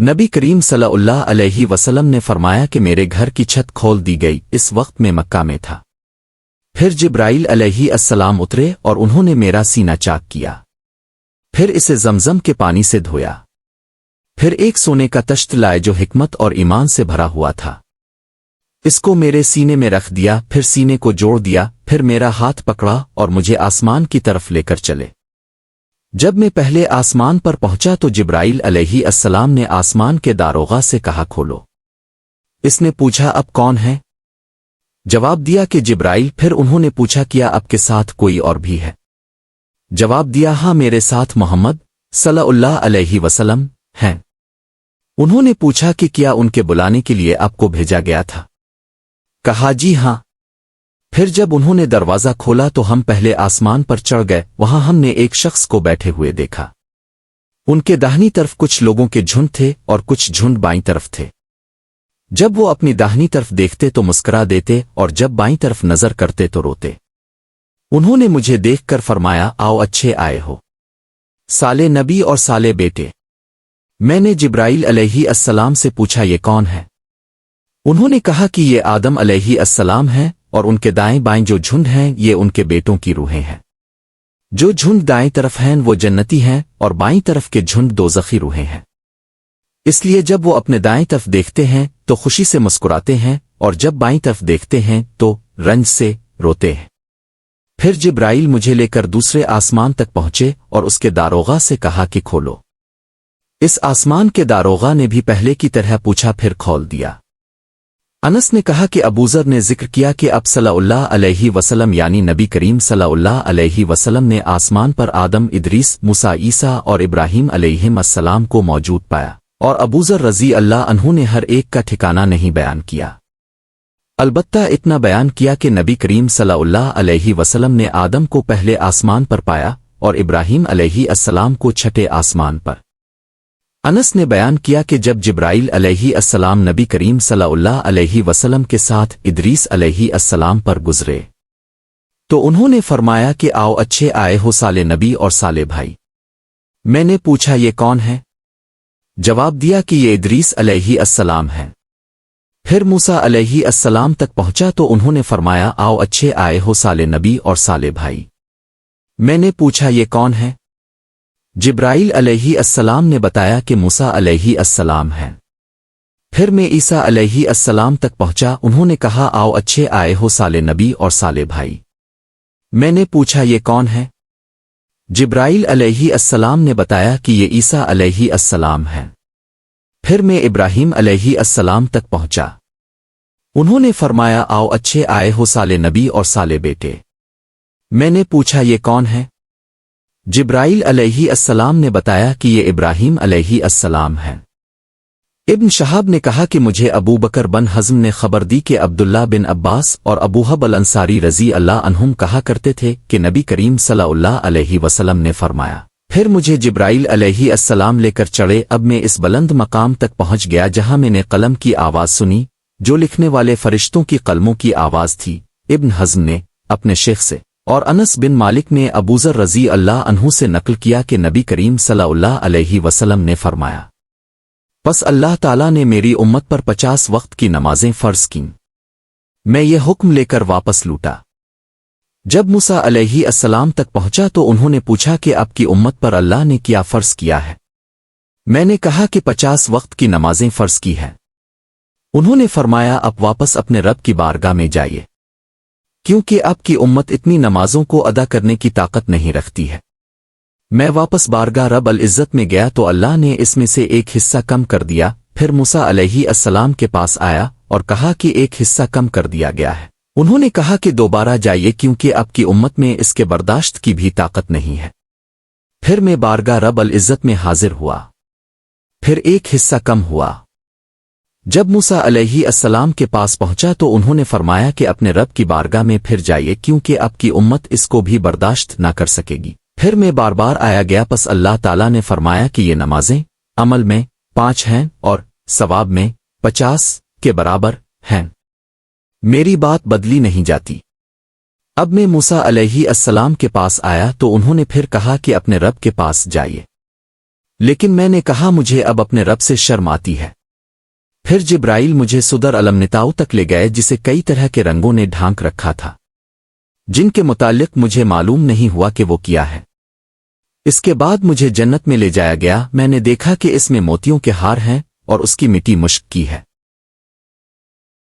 नबी करीम सल्लल्लाहु अलैहि वसल्लम ने फरमाया कि मेरे घर की छत खोल दी गई। इस वक्त में मक्का में था। फिर जिब्राइल अलैहि अस्सलाम उतरे और उन्होंने मेरा सीना चाक किया। फिर इसे जमजम के पानी से धोया। फिर एक सोने का तश्त लाए जो हिकमत और ईमान से भरा हुआ था। इसको मेरे सीने में रख दिया, फिर सीने को जोड़ दिया, फिर मेरा हाथ पकड़ा और मुझे आसमान की तरफ लेकर चले। जब मैं पहले आसमान पर पहुंचा तो जिब्राइल अलैहि अस्सलाम ने आसमान के दारोगा से कहा, खोलो। इसने पूछा, अब कौन है? जवाब दिया कि जिब्राइल। फिर उन्होंने पूछा, क्या आपके साथ कोई और भी है? जवाब दिया, हाँ, मेरे साथ मोहम्मद सल्लल्लाहु अलैहि वसल्लम हैं। उन्होंने पूछा कि क्या उनके बुलाने के लिए आपको भेजा गया था? कहा, जी हाँ। फिर जब उन्होंने दरवाज़ा खोला तो हम पहले आसमान पर चढ़ गए। वहां हमने एक शख्स को बैठे हुए देखा। उनके दाहिनी तरफ कुछ लोगों के झुंड थे और कुछ झुंड बाईं तरफ थे। जब वो अपनी दाहिनी तरफ देखते तो मुस्कुरा देते और जब बाईं तरफ नजर करते तो रोते। उन्होंने मुझे देखकर फरमाया, आओ, अच्छे आए हो, साले नबी और साले बेटे। मैंने जिब्राइल अलैहि अस्सलाम से पूछा, ये कौन है? उन्होंने कहा कि ये आदम अलैहि अस्सलाम हैं और उनके दाएं बाएं जो झुंड हैं ये उनके बेटों की रूहें हैं। जो झुंड दाएं तरफ हैं वो जन्नती हैं और बाईं तरफ के झुंड दोज़खी रूहें हैं। इसलिए जब वो अपने दाएं तरफ देखते हैं तो खुशी से मुस्कुराते हैं और जब बाईं तरफ देखते हैं तो रंज से रोते हैं। फिर जिब्राइल मुझे लेकर दूसरे आसमान तक पहुंचे और उसके दारोगा से कहा कि खोलो। इस आसमान के दारोगा ने भी पहले की तरह पूछा, फिर खोल दिया। अनस ने कहा कि अबूजर ने जिक्र किया कि अब सल्लल्लाहु अलैहि वसल्लम यानी नबी करीम सल्लल्लाहु अलैहि वसल्लम ने आसमान पर आदम, इदरीस, मूसा, ईसा और इब्राहीम अलैहिस्सलाम को मौजूद पाया और अबूजर रज़ी अल्लाह अन्हु ने हर एक का ठिकाना नहीं बयान किया। अलबत्ता इतना बयान किया कि नबी करीम सल्लल्लाहु अलैहि वसल्लम ने आदम को पहले आसमान पर पाया और इब्राहीम अलैहिस्सलाम को छठे आसमान पर। अनस ने बयान किया कि जब जिब्राइल अलैहिस्सलाम नबी करीम सल्लल्लाहु अलैहि वसल्लम के साथ इदरीस अलैहिस्सलाम पर गुजरे तो उन्होंने फरमाया कि आओ, अच्छे आए हो, साले नबी और साले भाई। मैंने पूछा, ये कौन है? जवाब दिया कि ये इदरीस अलैहिस्सलाम है। फिर मूसा अलैहिस्सलाम तक पहुंचा तो उन्होंने फरमाया, आओ, अच्छे आए हो, साले नबी और साले भाई। मैंने पूछा, ये कौन है? जिब्राइल अलैहिस्सलाम ने बताया कि मूसा अलैहिस्सलाम हैं। फिर मैं ईसा अलैहिस्सलाम तक पहुंचा। उन्होंने कहा, आओ, अच्छे आए हो, साले नबी और साले भाई। मैंने पूछा, ये कौन है? जिब्राइल अलैहिस्सलाम ने बताया कि ये ईसा अलैहिस्सलाम हैं। फिर मैं इब्राहीम अलैहिस्सलाम तक पहुंचा। उन्होंने फरमाया, आओ, अच्छे आए हो, साले नबी और साले बेटे। मैंने पूछा, ये कौन है? जिब्राइल अलैहिस्सलाम ने बताया कि ये इब्राहीम अलैहिस्सलाम हैं। इब्न शहाब ने कहा कि मुझे अबू बकर बन हज़म ने खबर दी कि अब्दुल्ला बिन अब्बास और अबू हब अल अंसारी रज़ी अल्लाह अन्हुम कहा करते थे कि नबी करीम सल्लल्लाहु अलैहि वसल्लम ने फरमाया। फिर मुझे जिब्राइल अलैहिस्सलाम लेकर चढ़े। अब मैं इस बुलंद मकाम तक पहुंच गया जहां मैंने कलम की आवाज़ सुनी जो लिखने वाले फरिश्तों की कलमों की आवाज़ थी। इब्न हज़म ने अपने शेख से और अनस बिन मालिक ने अबूजर रज़ी अल्लाह अन्हु से नकल किया कि नबी करीम सल्लल्लाहु अलैहि वसल्लम ने फरमाया, बस अल्लाह ताला ने मेरी उम्मत पर 50 वक्त की नमाजें फ़र्ज कीं। मैं ये हुक्म लेकर वापस लूटा। जब मूसा अलैहिस्सलाम तक पहुंचा तो उन्होंने पूछा कि आपकी उम्मत पर अल्लाह ने क्या फ़र्ज किया है? मैंने कहा कि 50 वक्त की नमाजें फ़र्ज की हैं। उन्होंने फरमाया, आप वापस अपने रब की बारगाह में जाइए, क्योंकि आपकी उम्मत इतनी नमाजों को अदा करने की ताकत नहीं रखती है। मैं वापस बारगाह रब अल इज़्ज़त में गया तो अल्लाह ने इसमें से एक हिस्सा कम कर दिया। फिर मूसा अलैहिस्सलाम के पास आया और कहा कि एक हिस्सा कम कर दिया गया है। उन्होंने कहा कि दोबारा जाइए क्योंकि आपकी उम्मत में इसके बर्दाश्त की भी ताकत नहीं है। फिर मैं बारगाह रब अल इज़्ज़त में हाजिर हुआ। फिर एक हिस्सा कम हुआ। जब मूसा अलैहिस्सलाम के पास पहुंचा तो उन्होंने फरमाया कि अपने रब की बारगाह में फिर जाइए क्योंकि आपकी उम्मत इसको भी बर्दाश्त ना कर सकेगी। फिर मैं बार बार आया गया, बस अल्लाह ताला ने फरमाया कि ये नमाजें अमल में 5 हैं और सवाब में 50 के बराबर हैं। मेरी बात बदली नहीं जाती। अब मैं मूसा अलैहिस्सलाम के पास आया तो उन्होंने फिर कहा कि अपने रब के पास जाइए। लेकिन मैंने कहा मुझे अब अपने रब से शर्म आती है। फिर जिब्राइल मुझे सुदर अलमनिताऊ तक ले गए जिसे कई तरह के रंगों ने ढांक रखा था, जिनके मुतालिक मुझे मालूम नहीं हुआ कि वो क्या है। इसके बाद मुझे जन्नत में ले जाया गया। मैंने देखा कि इसमें मोतियों के हार हैं और उसकी मिट्टी मुश्क की है।